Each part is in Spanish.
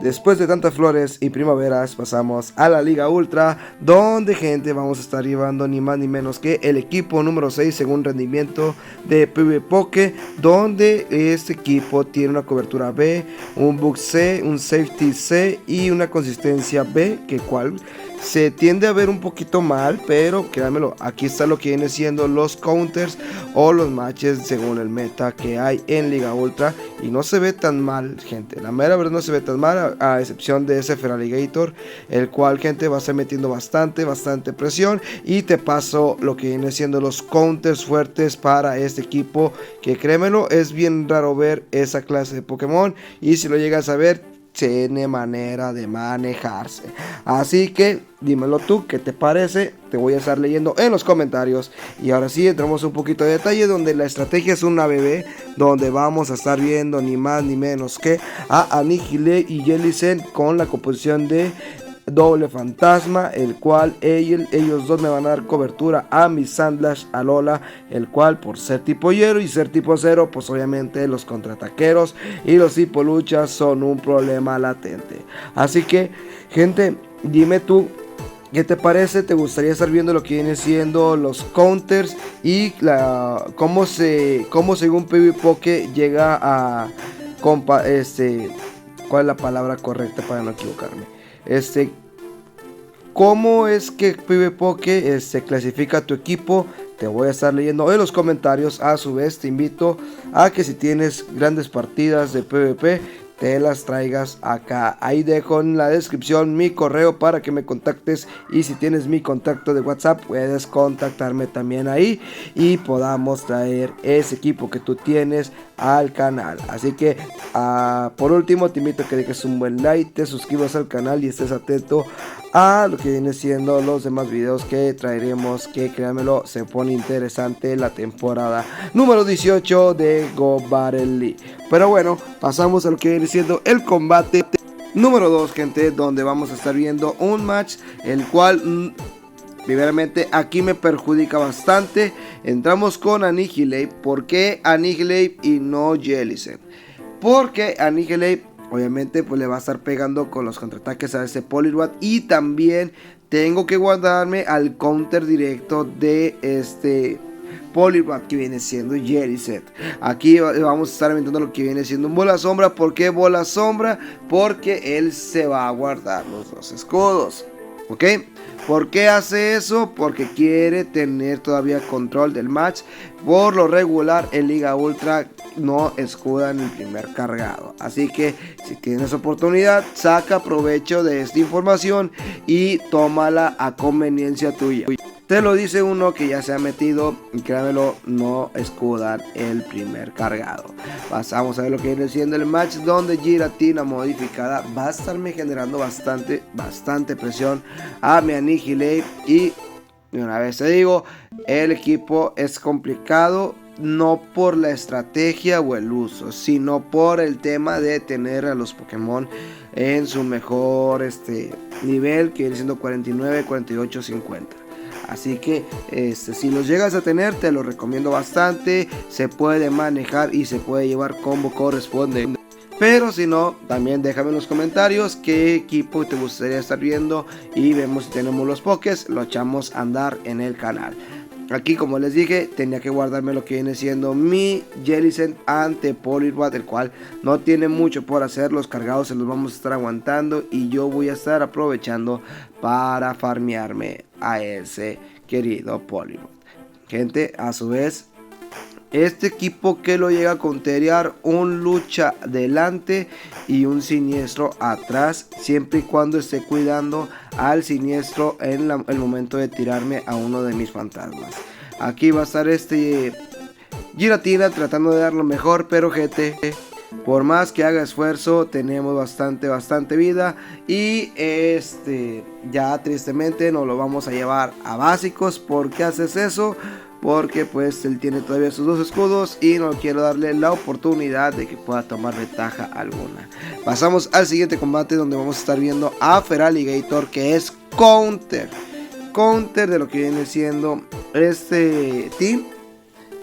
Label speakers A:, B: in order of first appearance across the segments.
A: Después de tantas flores y primaveras pasamos a la Liga Ultra, donde gente vamos a estar llevando ni más ni menos que el equipo número 6 según rendimiento de PvPoke, donde este equipo tiene una cobertura B, un bug C, un safety C y una consistencia B, que cual se tiende a ver un poquito mal, pero créanmelo, aquí está lo que viene siendo los counters o los matches según el meta que hay en Liga Ultra, y no se ve tan mal, gente, la mera verdad no se ve tan mal, a excepción de ese Feraligatr, el cual, gente, va a estar metiendo bastante presión. Y te paso lo que viene siendo los counters fuertes para este equipo, que créemelo, es bien raro ver esa clase de Pokémon, y si lo llegas a ver, tiene manera de manejarse. Así que dímelo tú, ¿qué te parece? Te voy a estar leyendo en los comentarios. Y ahora sí, entramos un poquito de detalle, donde la estrategia es una bebé, donde vamos a estar viendo ni más ni menos que a Anihilate y Jellicent con la composición de doble fantasma, el cual ellos dos me van a dar cobertura a mi Sandslash Alola, el cual, por ser tipo hielo y ser tipo acero, pues obviamente los contraataqueros y los tipo luchas son un problema latente. Así que, gente, dime tú, ¿qué te parece? ¿Te gustaría estar viendo lo que viene siendo los counters y cómo según PvPoke llega a ¿cuál es la palabra correcta para no equivocarme? ¿Cómo es que PvPoke clasifica a tu equipo? Te voy a estar leyendo en los comentarios. A su vez, te invito a que si tienes grandes partidas de PvP, te las traigas acá. Ahí dejo en la descripción mi correo para que me contactes, y si tienes mi contacto de WhatsApp, puedes contactarme también ahí y podamos traer ese equipo que tú tienes al canal. Así que por último, te invito a que dejes un buen like, te suscribas al canal y estés atento a lo que viene siendo los demás videos que traeremos, que créanmelo, se pone interesante la temporada número 18 de Go Battle League. Pero bueno, pasamos a lo que viene siendo el combate número 2, gente, donde vamos a estar viendo un match el cual primeramente aquí me perjudica bastante. Entramos con Anihilate. ¿Por qué Anihilate y no Jellicent? Porque Anihilate obviamente pues le va a estar pegando con los contraataques a ese Poliwrath, y también tengo que guardarme al counter directo de este Poliwrath que viene siendo Jellicent. Aquí vamos a estar aventando lo que viene siendo un bola sombra. ¿Por qué bola sombra? Porque él se va a guardar los dos escudos, ¿ok? ¿Por qué hace eso? Porque quiere tener todavía control del match. Por lo regular en Liga Ultra no escudan el primer cargado. Así que si tienes oportunidad, saca provecho de esta información y tómala a conveniencia tuya. Te lo dice uno que ya se ha metido, y créanmelo, no escudan el primer cargado. Pasamos a ver lo que viene siendo el match, donde Giratina modificada va a estarme generando bastante presión a mi Anihilate. Y una vez te digo, el equipo es complicado, no por la estrategia o el uso, sino por el tema de tener a los Pokémon en su mejor nivel, que viene siendo 49, 48, 50. Así que si los llegas a tener, te lo recomiendo bastante. Se puede manejar y se puede llevar como corresponde. Pero si no, también déjame en los comentarios qué equipo te gustaría estar viendo, y vemos si tenemos los pokés, lo echamos a andar en el canal. Aquí, como les dije, tenía que guardarme lo que viene siendo mi Jellicent ante Poliwrath, el cual no tiene mucho por hacer. Los cargados se los vamos a estar aguantando, y yo voy a estar aprovechando para farmearme a ese querido Poliwrath. Gente, a su vez, este equipo que lo llega a counterear un lucha delante y un siniestro atrás, siempre y cuando esté cuidando al siniestro en el momento de tirarme a uno de mis fantasmas. Aquí va a estar Giratina tratando de dar lo mejor, pero gente, por más que haga esfuerzo, tenemos bastante vida, y ya tristemente nos lo vamos a llevar a básicos. ¿Por qué haces eso? Porque pues él tiene todavía sus dos escudos y no quiero darle la oportunidad de que pueda tomar ventaja alguna. Pasamos al siguiente combate, donde vamos a estar viendo a Feraligatr, que es counter de lo que viene siendo este team.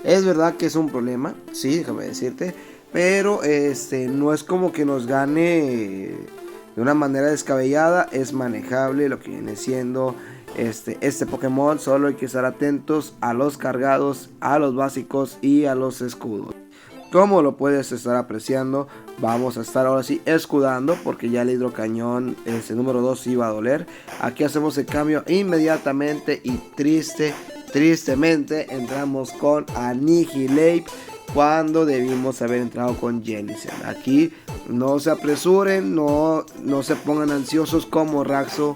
A: Es verdad que es un problema, sí, déjame decirte, pero no es como que nos gane de una manera descabellada. Es manejable lo que viene siendo este Pokémon. Solo hay que estar atentos a los cargados, a los básicos y a los escudos. Como lo puedes estar apreciando, vamos a estar ahora sí escudando, porque ya el hidrocañón número 2 iba a doler. Aquí hacemos el cambio inmediatamente y tristemente entramos con Annihilape cuando debimos haber entrado con Jellicent. Aquí no se apresuren, no se pongan ansiosos como Raxo.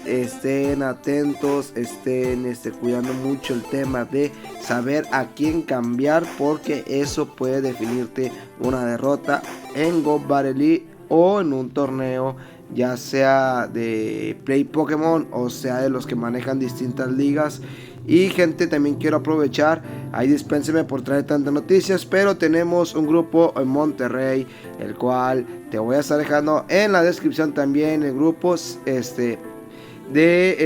A: Estén atentos, estén cuidando mucho el tema de saber a quién cambiar, porque eso puede definirte una derrota en Go Battle League o en un torneo, ya sea de Play Pokémon o sea de los que manejan distintas ligas. Y gente, también quiero aprovechar, ahí dispénseme por traer tantas noticias, pero tenemos un grupo en Monterrey, el cual te voy a estar dejando en la descripción también, el grupo de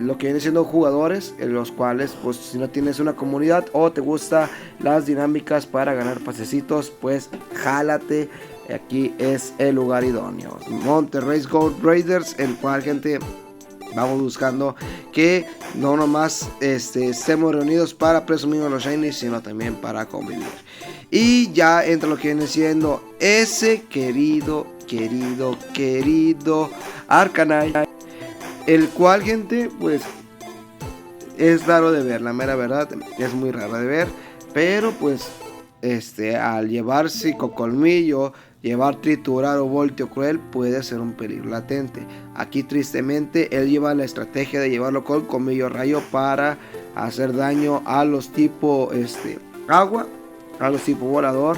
A: lo que vienen siendo jugadores, en los cuales pues si no tienes una comunidad o te gustan las dinámicas para ganar pasecitos, pues jálate, aquí es el lugar idóneo. Monterrey Gold Raiders, el cual, gente, vamos buscando que no nomás estemos reunidos para presumir los shinies, sino también para convivir. Y ya entra lo que viene siendo ese querido Arcanine, el cual, gente, pues es raro de ver, la mera verdad, es muy raro de ver, pero pues al llevar psicocolmillo, llevar triturar o volteo cruel, puede ser un peligro latente. Aquí tristemente él lleva la estrategia de llevarlo con colmillo rayo para hacer daño a los tipo agua, a los tipo volador.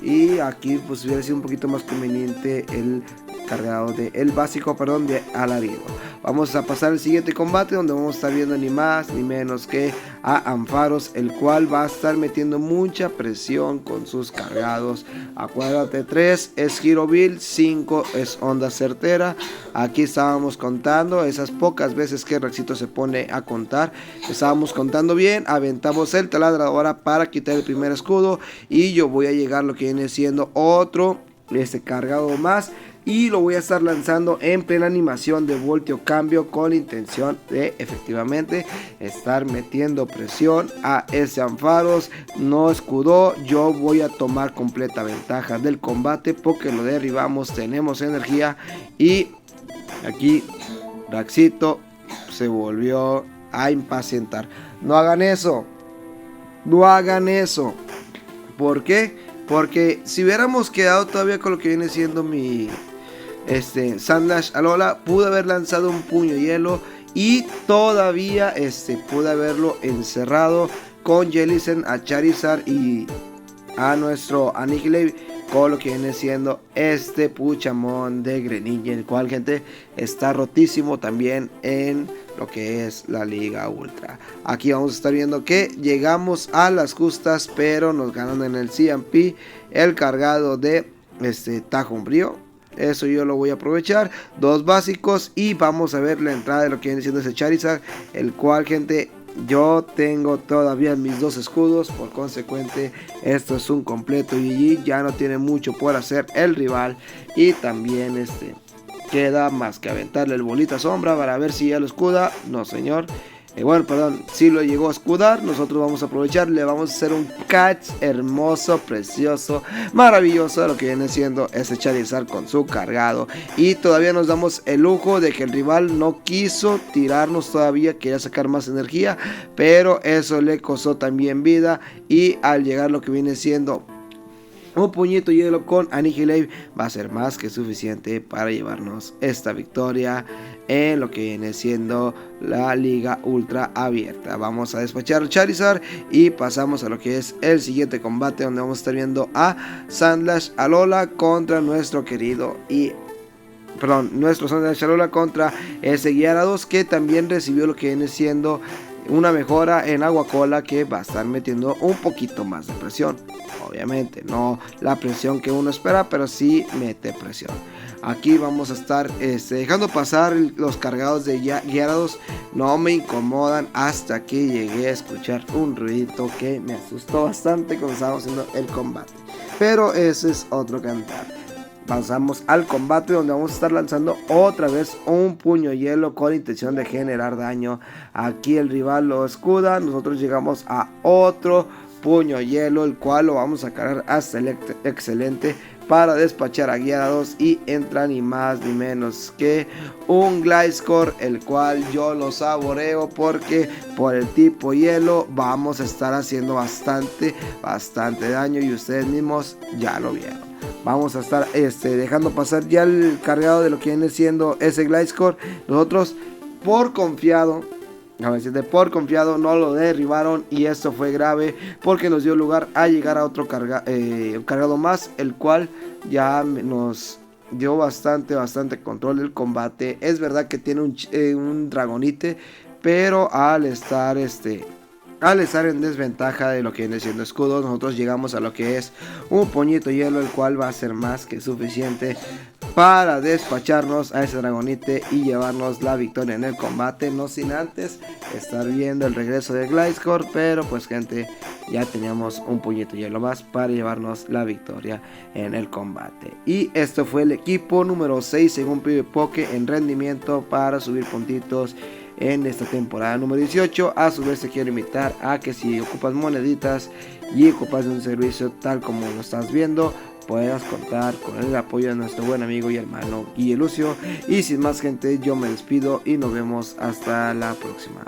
A: Y aquí pues hubiera sido un poquito más conveniente el cargado de el básico, perdón, de alarido. Vamos a pasar al siguiente combate, donde vamos a estar viendo ni más ni menos que a Ampharos, el cual va a estar metiendo mucha presión con sus cargados. Acuérdate, 3 es Giro Bill, 5 es Onda Certera. Aquí estábamos contando esas pocas veces que Rexito se pone a contar. Estábamos contando bien, aventamos el taladradora para quitar el primer escudo, y yo voy a llegar lo que viene siendo otro cargado más, y lo voy a estar lanzando en plena animación de volteo cambio, con la intención de efectivamente estar metiendo presión a ese Ampharos. No escudó, yo voy a tomar completa ventaja del combate porque lo derribamos, tenemos energía, y aquí Rexito se volvió a impacientar. No hagan eso, no hagan eso. ¿Por qué? Porque si hubiéramos quedado todavía con lo que viene siendo mi Sandlash Alola, pude haber lanzado un puño hielo y todavía pude haberlo encerrado con Jellicent a Charizard y a nuestro Annihilape, con lo que viene siendo Puchamón de Greninja, el cual, gente, está rotísimo también en lo que es la Liga Ultra. Aquí vamos a estar viendo que llegamos a las justas, pero nos ganan en el CMP el cargado de Tajo Umbrío. Eso yo lo voy a aprovechar, 2 básicos, y vamos a ver la entrada de lo que viene siendo ese Charizard, el cual, gente, yo tengo todavía mis 2 escudos, por consecuente esto es un completo GG, ya no tiene mucho por hacer el rival, y también queda más que aventarle el bolita sombra para ver si ya lo escuda. No, señor. Bueno, perdón, si lo llegó a escudar, nosotros vamos a aprovechar, le vamos a hacer un catch hermoso, precioso, maravilloso, lo que viene siendo ese Charizard con su cargado. Y todavía nos damos el lujo de que el rival no quiso tirarnos todavía, quería sacar más energía, pero eso le costó también vida, y al llegar lo que viene siendo un puñito hielo con Annihilape va a ser más que suficiente para llevarnos esta victoria en lo que viene siendo la Liga Ultra Abierta. Vamos a despachar Charizard y pasamos a lo que es el siguiente combate, donde vamos a estar viendo a Sandlash Alola contra nuestro querido nuestro Sandlash Alola contra ese Gyarados, que también recibió lo que viene siendo una mejora en Agua Cola, que va a estar metiendo un poquito más de presión. Obviamente no la presión que uno espera, pero sí mete presión. Aquí vamos a estar dejando pasar los cargados de Gyarados. No me incomodan hasta que llegué a escuchar un ruidito que me asustó bastante cuando estábamos haciendo el combate, pero ese es otro cantar. pasamos al combate, donde vamos a estar lanzando otra vez un puño hielo con intención de generar daño. Aquí el rival lo escuda, nosotros llegamos a otro puño hielo, el cual lo vamos a cargar hasta el excelente para despachar a Gyarados, y entra ni más ni menos que un Gliscor, el cual yo lo saboreo porque por el tipo hielo vamos a estar haciendo bastante daño, y ustedes mismos ya lo vieron. Vamos a estar dejando pasar ya el cargado de lo que viene siendo ese Gliscor. Nosotros por confiado no lo derribaron, y esto fue grave porque nos dio lugar a llegar a otro cargado más, el cual ya nos dio bastante control del combate. Es verdad que tiene un Dragonite, pero al estar en desventaja de lo que viene siendo escudo, nosotros llegamos a lo que es un puñito hielo, el cual va a ser más que suficiente para despacharnos a ese Dragonite y llevarnos la victoria en el combate, no sin antes estar viendo el regreso de Gliscor. Pero pues gente, ya teníamos un puñito hielo más para llevarnos la victoria en el combate. Y esto fue el equipo número 6 según PvPoke en rendimiento para subir puntitos en esta temporada número 18. A su vez te quiero invitar a que si ocupas moneditas y ocupas de un servicio tal como lo estás viendo, puedas contar con el apoyo de nuestro buen amigo y hermano Guille Lucio. Y sin más gente, yo me despido y nos vemos hasta la próxima.